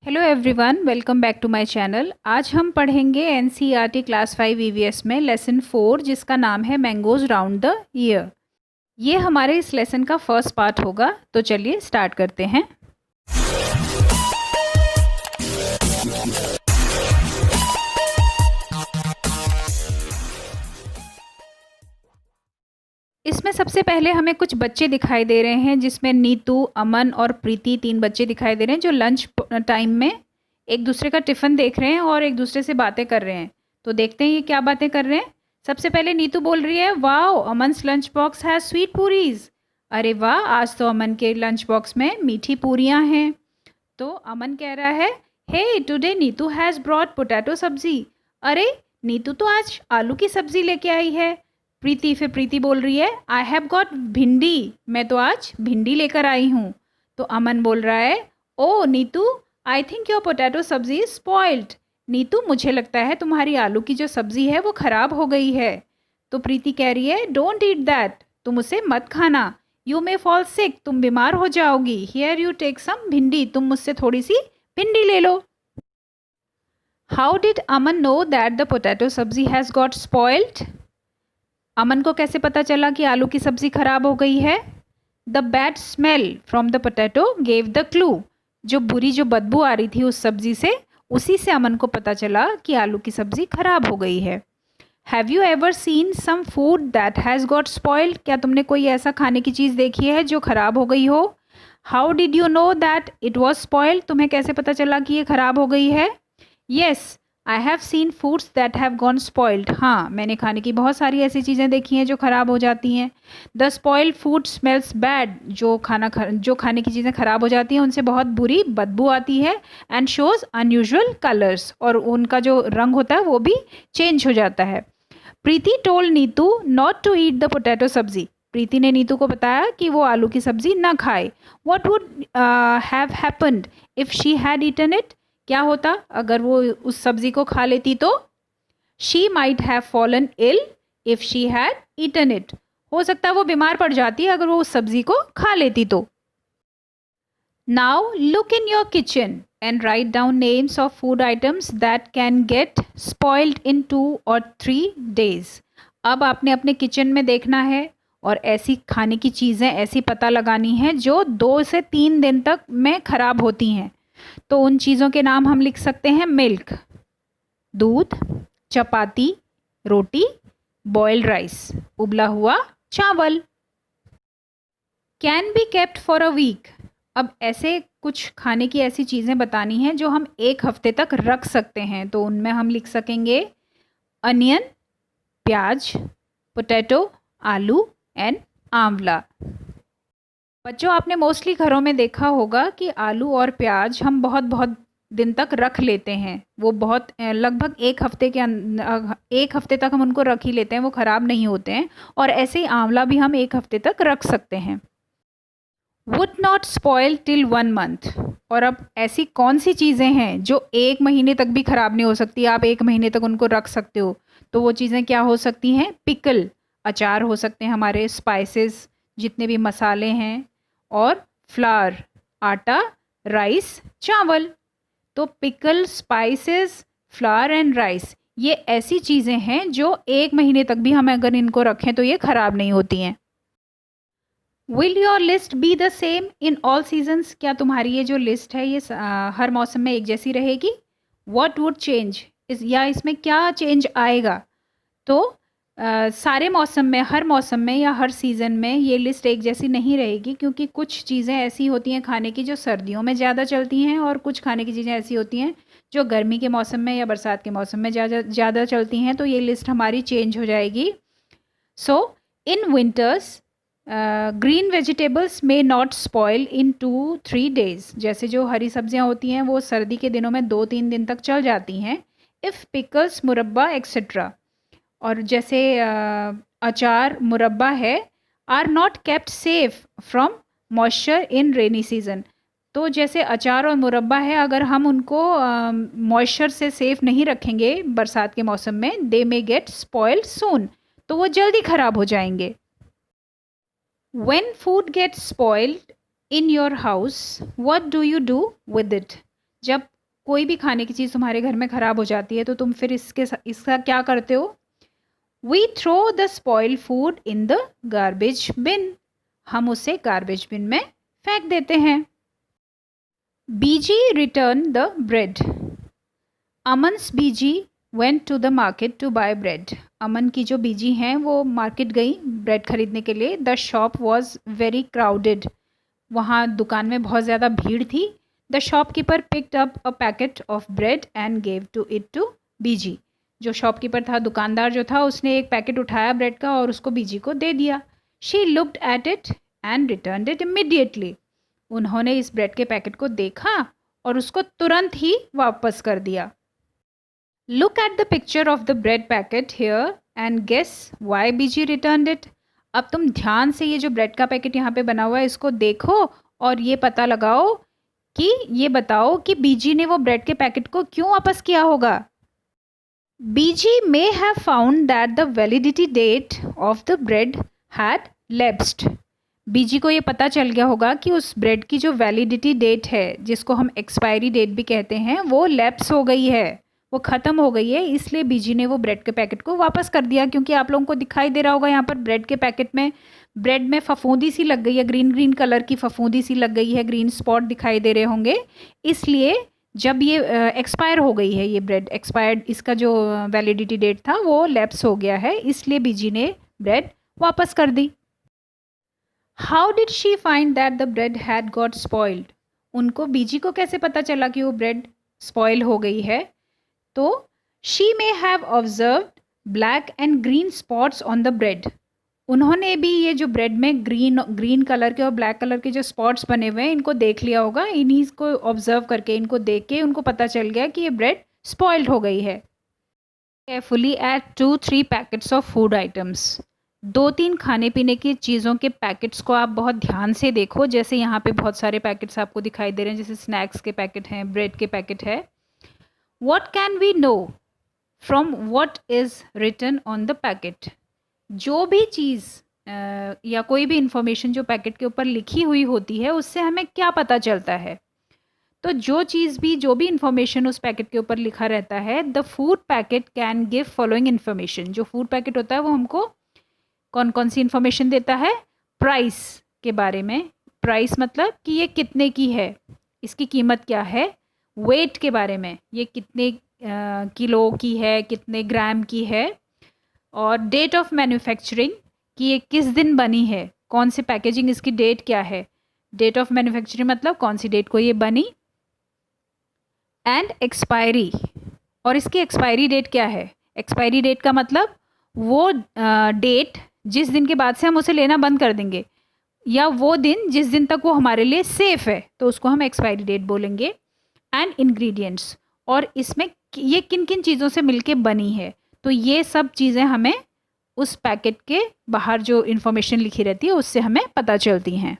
Hello everyone, welcome back to my channel. आज हम पढ़ेंगे एनसीईआरटी क्लास 5 ईवीएस में लेसन 4 जिसका नाम है मैंगोज राउंड द ईयर। ये हमारे इस लेसन का फर्स्ट पार्ट होगा, तो चलिए स्टार्ट करते हैं। इसमें सबसे पहले हमें कुछ बच्चे दिखाई दे रहे हैं, जिसमें नीतू, अमन और प्रीति 3 बच्चे दिखाई दे रहे हैं जो लंच टाइम में एक दूसरे का टिफ़िन देख रहे हैं और एक दूसरे से बातें कर रहे हैं। तो देखते हैं ये क्या बातें कर रहे हैं। सबसे पहले नीतू बोल रही है, wow Aman's lunch box has sweet puris. अरे वाह, आज तो अमन के लंच बॉक्स में मीठी पूरियाँ हैं। तो अमन कह रहा है, hey today Neetu has brought potato sabzi. अरे नीतू तो आज आलू की सब्जी लेके आई है। फिर प्रीति बोल रही है, आई हैव गॉट भिंडी, मैं तो आज भिंडी लेकर आई हूँ। तो अमन बोल रहा है, oh Neetu I think your potato sabzi is spoiled. Neetu मुझे लगता है तुम्हारी आलू की जो सब्जी है वो ख़राब हो गई है। तो प्रीति कह रही है, डोंट ईट दैट, तुम उसे मत खाना। यू मे फॉल सिक, तुम बीमार हो जाओगी। हियर यू टेक सम भिंडी, तुम मुझसे थोड़ी सी भिंडी ले लो। How did Aman know that the potato sabzi has got spoiled? Aman को कैसे पता चला कि आलू की सब्जी खराब हो गई है? The bad smell from the potato gave the clue. जो बदबू आ रही थी उस सब्जी से, उसी से अमन को पता चला कि आलू की सब्जी खराब हो गई है। Have you ever seen some food that has got spoiled? क्या तुमने कोई ऐसा खाने की चीज़ देखी है जो खराब हो गई हो? How did you know that it was spoiled? तुम्हें कैसे पता चला कि ये खराब हो गई है? Yes I have seen foods that have gone spoiled. हाँ, मैंने खाने की बहुत सारी ऐसी चीज़ें देखी हैं जो ख़राब हो जाती हैं। The spoiled food smells bad, जो खाने की चीज़ें ख़राब हो जाती हैं उनसे बहुत बुरी बदबू आती है। एंड शोज़ अनयूजुअल कलर्स, और उनका जो रंग होता है वो भी चेंज हो जाता है। Preeti told Neetu not to eat the potato sabzi. Preeti ने नीतू को बताया कि वो आलू की सब्ज़ी ना खाए। What would have happened if she had eaten it? क्या होता अगर वो उस सब्ज़ी को खा लेती? तो she might have fallen ill if she had eaten it. हो सकता है वो बीमार पड़ जाती अगर वो उस सब्ज़ी को खा लेती तो। Now look in your kitchen and write down names of food items that can get spoiled in 2 or 3 days। अब आपने अपने किचन में देखना है और ऐसी खाने की चीज़ें ऐसी पता लगानी है जो 2 से 3 दिन तक में ख़राब होती हैं। तो उन चीज़ों के नाम हम लिख सकते हैं, मिल्क दूध, चपाती रोटी, बॉइल्ड राइस उबला हुआ चावल। Can be kept for a week. अब ऐसे कुछ खाने की ऐसी चीज़ें बतानी हैं जो हम 1 हफ्ते तक रख सकते हैं। तो उनमें हम लिख सकेंगे अनियन प्याज, पोटैटो आलू एंड आंवला। बच्चों, आपने मोस्टली घरों में देखा होगा कि आलू और प्याज हम बहुत बहुत दिन तक रख लेते हैं। वो बहुत लगभग 1 हफ्ते के 1 हफ्ते तक हम उनको रख ही लेते हैं, वो ख़राब नहीं होते हैं। और ऐसे ही आंवला भी हम 1 हफ्ते तक रख सकते हैं। Would not spoil till 1 month। और अब ऐसी कौन सी चीज़ें हैं जो 1 महीने तक भी ख़राब नहीं हो सकती, आप 1 महीने तक उनको रख सकते हो? तो वो चीज़ें क्या हो सकती हैं? पिकल अचार हो सकते हैं हमारे, स्पाइसेस जितने भी मसाले हैं, और फ्लावर आटा, राइस चावल। तो pickle, spices, flower and rice ये ऐसी चीज़ें हैं जो 1 महीने तक भी हम अगर इनको रखें तो ये ख़राब नहीं होती हैं। Will your list be the same in all seasons? क्या तुम्हारी ये जो लिस्ट है ये हर मौसम में एक जैसी रहेगी? व्हाट वुड चेंज या इसमें क्या चेंज आएगा? तो सारे मौसम में, हर मौसम में या हर सीज़न में ये लिस्ट एक जैसी नहीं रहेगी, क्योंकि कुछ चीज़ें ऐसी होती हैं खाने की जो सर्दियों में ज़्यादा चलती हैं, और कुछ खाने की चीज़ें ऐसी होती हैं जो गर्मी के मौसम में या बरसात के मौसम में ज़्यादा चलती हैं। तो ये लिस्ट हमारी चेंज हो जाएगी। सो इन विंटर्स ग्रीन वेजिटेबल्स में नॉट स्पॉइल इन 2-3 days। जैसे जो हरी सब्जियां होती हैं वो सर्दी के दिनों में 2-3 दिन तक चल जाती हैं। इफ़ पिकल्स, मुरब्बा एक्सेट्रा, और जैसे अचार, मुरब्बा है, are not kept safe from moisture in rainy season. तो जैसे अचार और मुरब्बा है, अगर हम उनको मॉइस्चर से सेफ नहीं रखेंगे बरसात के मौसम में, दे मे गेट स्पॉइल्ड सून, तो वो जल्दी ख़राब हो जाएंगे। When food gets spoiled in your house, what do you do with it? जब कोई भी खाने की चीज़ तुम्हारे घर में ख़राब हो जाती है तो तुम फिर इसका क्या करते हो? We throw the spoiled food in the garbage bin. हम उसे गार्बेज बिन में फेंक देते हैं। Beeji return the bread. Aman's Beeji went to the market to buy bread. Aman की जो बीजी हैं वो मार्केट गई ब्रेड खरीदने के लिए। The shop was very crowded. वहाँ दुकान में बहुत ज़्यादा भीड़ थी। The shopkeeper picked up a packet of bread and gave to it to Beeji. जो शॉपकीपर था, दुकानदार जो था, उसने एक पैकेट उठाया ब्रेड का और उसको बीजी को दे दिया। She looked at it and return it immediately. उन्होंने इस ब्रेड के पैकेट को देखा और उसको तुरंत ही वापस कर दिया। Look at the picture of the bread packet here and guess why Biji return it. अब तुम ध्यान से ये जो ब्रेड का पैकेट यहाँ पे बना हुआ है इसको देखो और ये पता लगाओ कि ये बताओ कि बीजी ने वो ब्रेड के पैकेट को क्यों वापस किया होगा। Beeji may have found that the validity date of the bread had lapsed. Beeji को ये पता चल गया होगा कि उस ब्रेड की जो वैलिडिटी डेट है, जिसको हम एक्सपायरी डेट भी कहते हैं, वो लैप्स हो गई है, वो ख़त्म हो गई है। इसलिए बीजी ने वो ब्रेड के पैकेट को वापस कर दिया। क्योंकि आप लोगों को दिखाई दे रहा होगा यहाँ पर ब्रेड के पैकेट में ब्रेड में फफूंदी सी लग गई है, ग्रीन ग्रीन कलर की फफूंदी सी लग गई है, ग्रीन स्पॉट दिखाई दे रहे होंगे। इसलिए जब ये एक्सपायर हो गई है, ये ब्रेड एक्सपायर्ड, इसका जो वैलिडिटी डेट था वो लैप्स हो गया है, इसलिए बीजी ने ब्रेड वापस कर दी। How did she find that the bread had got spoiled. उनको, बीजी को कैसे पता चला कि वो ब्रेड स्पॉइल हो गई है? तो she may have observed black and green spots on the bread. उन्होंने भी ये जो ब्रेड में ग्रीन कलर के और ब्लैक कलर के जो स्पॉट्स बने हुए हैं इनको देख लिया होगा। इन्हीं को ऑब्जर्व करके, इनको देख के उनको पता चल गया कि ये ब्रेड स्पॉइल्ड हो गई है। Carefully at 2-3 packets of food items. 2-3 खाने पीने की चीज़ों के पैकेट्स को आप बहुत ध्यान से देखो। जैसे यहाँ पे बहुत सारे पैकेट्स आपको दिखाई दे रहे हैं, जैसे स्नैक्स के पैकेट हैं, ब्रेड के पैकेट है। What can we know from what is written on the packet? जो भी चीज़ या कोई भी इंफॉर्मेशन जो पैकेट के ऊपर लिखी हुई होती है उससे हमें क्या पता चलता है? तो जो भी इंफॉर्मेशन उस पैकेट के ऊपर लिखा रहता है, the food packet can give following information. जो फूड पैकेट होता है वो हमको कौन कौन सी इन्फॉर्मेशन देता है? प्राइस के बारे में। प्राइस मतलब कि ये कितने की है, इसकी कीमत क्या है। वेट के बारे में, ये कितने किलो की है, कितने ग्राम की है। और डेट ऑफ मैन्युफैक्चरिंग, कि ये किस दिन बनी है, कौन सी पैकेजिंग, इसकी डेट क्या है। डेट ऑफ मैन्युफैक्चरिंग मतलब कौन सी डेट को ये बनी। एंड एक्सपायरी, और इसकी एक्सपायरी डेट क्या है। एक्सपायरी डेट का मतलब वो डेट जिस दिन के बाद से हम उसे लेना बंद कर देंगे, या वो दिन जिस दिन तक वो हमारे लिए सेफ़ है, तो उसको हम एक्सपायरी डेट बोलेंगे। एंड इंग्रेडिएंट्स, और इसमें ये किन किन चीज़ों से मिलके बनी है। तो ये सब चीज़ें हमें उस पैकेट के बाहर जो इन्फॉर्मेशन लिखी रहती है उससे हमें पता चलती हैं।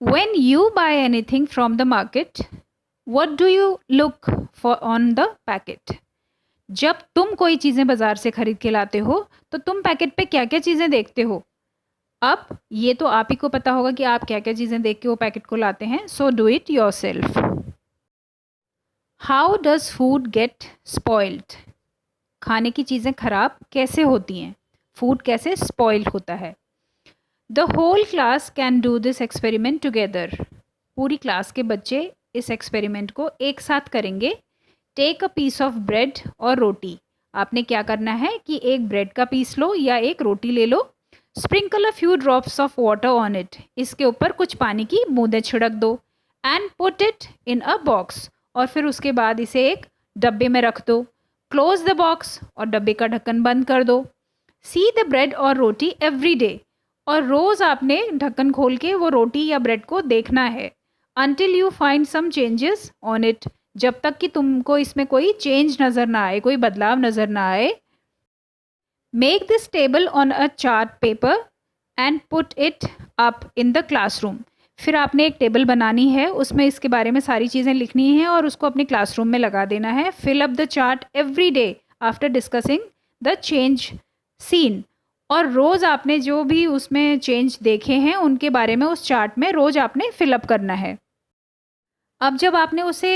When you buy anything from the market, what do you look for on the packet? जब तुम कोई चीज़ें बाज़ार से ख़रीद के लाते हो तो तुम पैकेट पे क्या क्या चीज़ें देखते हो? अब ये तो आप ही को पता होगा कि आप क्या क्या चीज़ें देख के वो पैकेट को लाते हैं। So do it yourself. How does food gate spoiled. खाने की चीज़ें ख़राब कैसे होती हैं, फूड कैसे स्पॉइल्ड होता है। The whole class can do this experiment together. पूरी क्लास के बच्चे इस एक्सपेरिमेंट को एक साथ करेंगे। Take a piece of bread और रोटी। आपने क्या करना है कि एक ब्रेड का पीस लो या एक रोटी ले लो। Sprinkle a few drops of water on it. इसके ऊपर कुछ पानी की बूंदें छिड़क दो। And put it in a box, और फिर उसके बाद इसे एक डब्बे में रख दो। क्लोज द बॉक्स, और डब्बे का ढक्कन बंद कर दो। सी द ब्रेड और रोटी एवरी डे, और रोज़ आपने ढक्कन खोल के वो रोटी या ब्रेड को देखना है। Until you find some changes on it, जब तक कि तुमको इसमें कोई चेंज नज़र ना आए, कोई बदलाव नज़र ना आए। Make this table on a chart paper and put it up in the classroom. फिर आपने एक टेबल बनानी है, उसमें इसके बारे में सारी चीज़ें लिखनी है और उसको अपने क्लासरूम में लगा देना है। Fill up the chart every day after discussing the change seen, और रोज़ आपने जो भी उसमें चेंज देखे हैं उनके बारे में उस चार्ट में रोज़ आपने फिलअप करना है। अब जब आपने उसे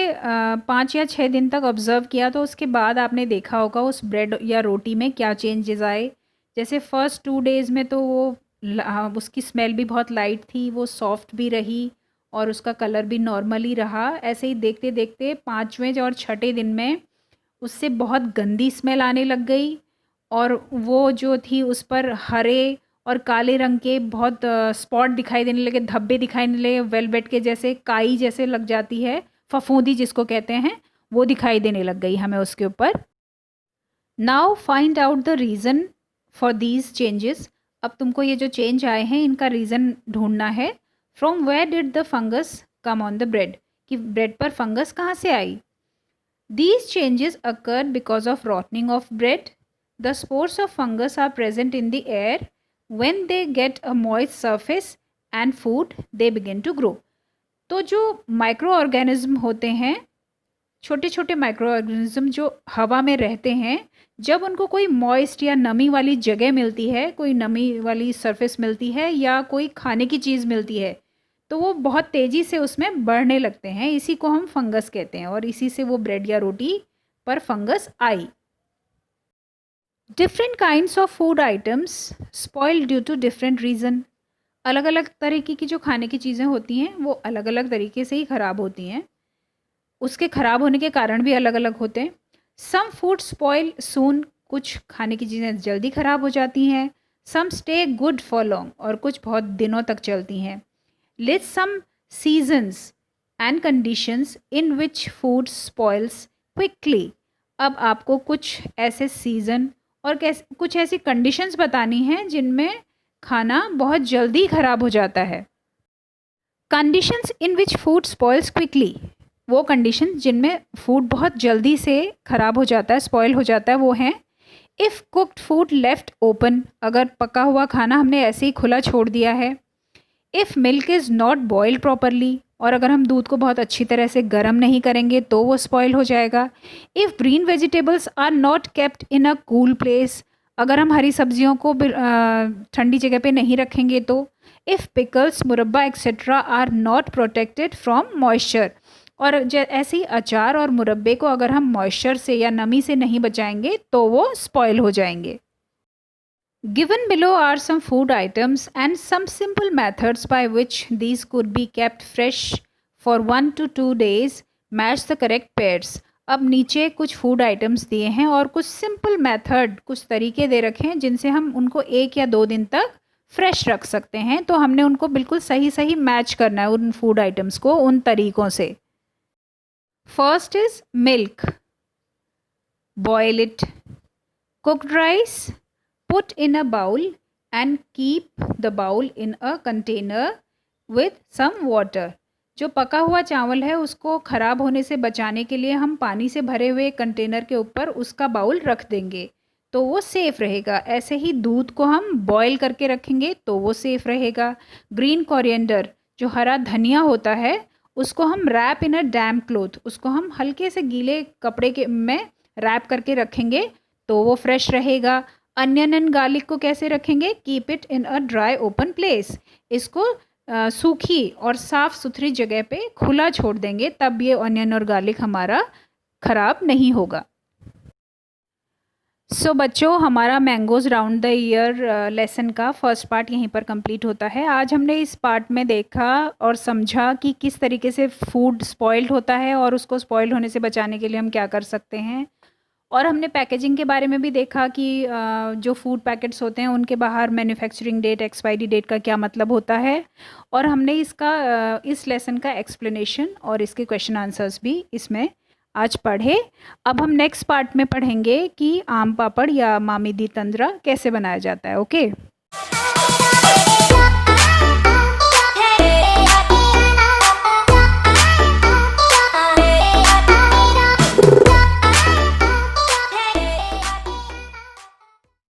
5 या 6 दिन तक ऑब्ज़र्व किया तो उसके बाद आपने देखा होगा उस ब्रेड या रोटी में क्या चेंजेस आए। जैसे फर्स्ट 2 डेज़ में तो वो उसकी स्मेल भी बहुत लाइट थी, वो सॉफ्ट भी रही और उसका कलर भी नॉर्मल ही रहा। ऐसे ही देखते-देखते 5वें और छठे दिन में उससे बहुत गंदी स्मेल आने लग गई और वो जो थी उस पर हरे और काले रंग के बहुत स्पॉट दिखाई देने लगे, धब्बे दिखाई देने लगे, वेलवेट के जैसे, काई जैसे लग जाती है, फफूंदी जिसको कहते हैं, वो दिखाई देने लग गई हमें उसके ऊपर। Now find out the reason for these changes. अब तुमको ये जो चेंज आए हैं इनका रीज़न ढूंढना है। From where did the fungus come on the bread, कि ब्रेड पर फंगस कहाँ से आई। These changes occurred because of rotting of bread. The spores of fungus are present in the air. When they get a moist surface and food, they begin to grow. तो जो micro organism होते हैं, छोटे छोटे micro organism जो हवा में रहते हैं, जब उनको कोई मॉइस्ट या नमी वाली जगह मिलती है, कोई नमी वाली सरफेस मिलती है या कोई खाने की चीज़ मिलती है, तो वो बहुत तेज़ी से उसमें बढ़ने लगते हैं। इसी को हम फंगस कहते हैं और इसी से वो ब्रेड या रोटी पर फंगस आई। Different kinds of food items spoil due to different reason. अलग अलग तरीके की जो खाने की चीज़ें होती हैं वो अलग अलग तरीके से ही ख़राब होती हैं, उसके ख़राब होने के कारण भी अलग अलग होते हैं। सम फूड स्पॉइल सून, कुछ खाने की चीज़ें जल्दी ख़राब हो जाती हैं। सम स्टे गुड फॉर लॉन्ग, और कुछ बहुत दिनों तक चलती हैं। List some seasons and conditions in which food spoils quickly. अब आपको कुछ ऐसे सीज़न और कुछ ऐसी कंडीशंस बतानी हैं जिनमें खाना बहुत जल्दी ख़राब हो जाता है। Conditions in which food spoils quickly, वो कंडीशन जिनमें फूड बहुत जल्दी से ख़राब हो जाता है, स्पॉइल हो जाता है, वो हैं if cooked food left open, अगर पका हुआ खाना हमने ऐसे ही खुला छोड़ दिया है। If milk is not boiled properly, और अगर हम दूध को बहुत अच्छी तरह से गर्म नहीं करेंगे तो वो स्पॉइल हो जाएगा। If green vegetables are not kept in a cool place, अगर हम हरी सब्जियों को ठंडी जगह पे नहीं रखेंगे तो। If pickles, murabba etcetera are not protected from moisture, और ऐसे ही अचार और मुरब्बे को अगर हम मॉइस्चर से या नमी से नहीं बचाएंगे तो वो स्पॉइल हो जाएंगे। Given below are some food items and some simple methods by which these could be kept fresh for 1 to 2 days. Match the correct pairs. अब नीचे कुछ फूड आइटम्स दिए हैं और कुछ सिंपल मेथड, कुछ तरीके दे रखे हैं जिनसे हम उनको 1 या 2 दिन तक फ्रेश रख सकते हैं। तो हमने उनको बिल्कुल सही सही मैच करना है उन फूड आइटम्स को उन तरीक़ों से। First is milk, boil it. Cooked rice, put in a bowl and keep the bowl in a container with some water. जो पका हुआ चावल है उसको ख़राब होने से बचाने के लिए हम पानी से भरे हुए कंटेनर के ऊपर उसका बाउल रख देंगे तो वो सेफ़ रहेगा। ऐसे ही दूध को हम बॉयल करके रखेंगे तो वो सेफ़ रहेगा। ग्रीन कोरिएंडर, जो हरा धनिया होता है, उसको हम rap in a damp cloth, उसको हम हल्के से गीले कपड़े के में रैप करके रखेंगे तो वो फ्रेश रहेगा। अनियन एंड गार्लिक को कैसे रखेंगे? Keep it in a dry open place, इसको सूखी और साफ़ सुथरी जगह पे खुला छोड़ देंगे तब ये अनियन और गार्लिक हमारा ख़राब नहीं होगा। सो बच्चों, हमारा mangoes round the year lesson का फर्स्ट पार्ट यहीं पर कंप्लीट होता है। आज हमने इस पार्ट में देखा और समझा कि किस तरीके से फूड स्पॉइल्ड होता है और उसको स्पॉइल होने से बचाने के लिए हम क्या कर सकते हैं। और हमने पैकेजिंग के बारे में भी देखा कि जो फूड पैकेट्स होते हैं उनके बाहर मैन्युफैक्चरिंग डेट, एक्सपायरी डेट का क्या मतलब होता है। और हमने इसका इस लेसन का एक्सप्लेनेशन और इसके क्वेश्चन आंसर्स भी इसमें आज पढ़े। अब हम नेक्स्ट पार्ट में पढ़ेंगे कि आम पापड़ या मामी दी तंद्रा कैसे बनाया जाता है। ओके।